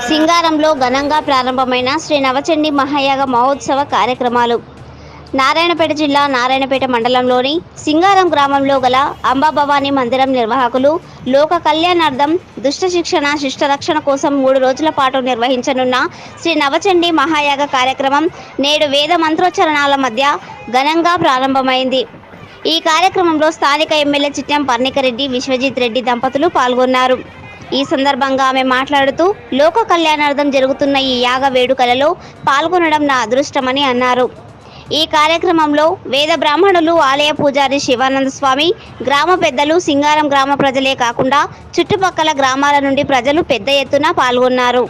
సింగారంలో ఘనంగా ప్రారంభమైన శ్రీ నవచండీ మహాయాగ మహోత్సవ కార్యక్రమాలు. నారాయణపేట జిల్లా నారాయణపేట మండలంలోని సింగారం గ్రామంలో గల అంబాభవానీ మందిరం నిర్వాహకులు లోక కళ్యాణార్థం దుష్ట శిక్షణ శిష్ట రక్షణ కోసం 3 రోజుల పాటు నిర్వహించనున్న శ్రీ నవచండీ మహాయాగ కార్యక్రమం నేడు వేద మంత్రోచ్చరణాల మధ్య ఘనంగా ప్రారంభమైంది. ఈ కార్యక్రమంలో స్థానిక ఎమ్మెల్యే చిట్టెం పర్ణికరెడ్డి, విశ్వజిత్ రెడ్డి దంపతులు పాల్గొన్నారు. ఈ సందర్భంగా ఆమె మాట్లాడుతూ లోక కళ్యాణార్థం జరుగుతున్న ఈ యాగ వేడుకలలో పాల్గొనడం నా అదృష్టమని అన్నారు. ఈ కార్యక్రమంలో వేద బ్రాహ్మణులు, ఆలయ పూజారి శివానంద స్వామి, గ్రామ పెద్దలు, సింగారం గ్రామ ప్రజలే కాకుండా చుట్టుపక్కల గ్రామాల నుండి ప్రజలు పెద్ద ఎత్తున పాల్గొన్నారు.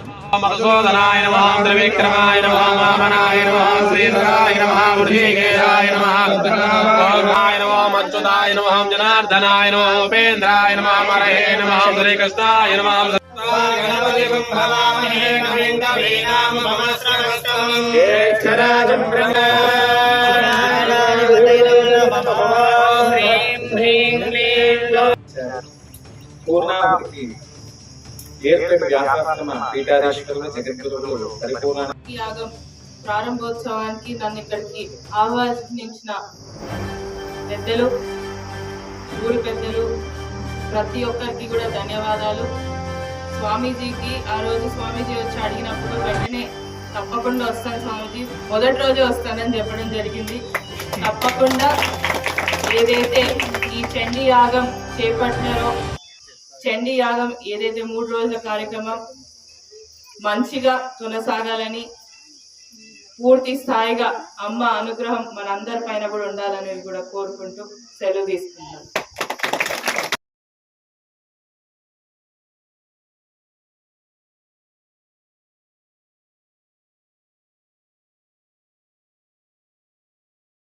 ప్రారంభోత్సవానికి నన్ను ఇక్కడికి ఆహ్వానించిన పెద్దలు, ఊరి పెద్దలు, ప్రతి ఒక్కరికి కూడా ధన్యవాదాలు. స్వామీజీకి ఆ రోజు స్వామీజీ వచ్చి అడిగినప్పుడు వెంటనే తప్పకుండా వస్తాను స్వామీజీ, మొదటి రోజే వస్తానని చెప్పడం జరిగింది. తప్పకుండా ఏదైతే ఈ చండీ యాగం చేపట్టినారో, చండీ యాగం ఏదైతే 3 రోజుల కార్యక్రమం మంచిగా కొనసాగాలని, పూర్తి స్థాయిగా అమ్మ అనుగ్రహం మనందరి పైన కూడా ఉండాలని కూడా కోరుకుంటూ సెలవు తీసుకుంటాను.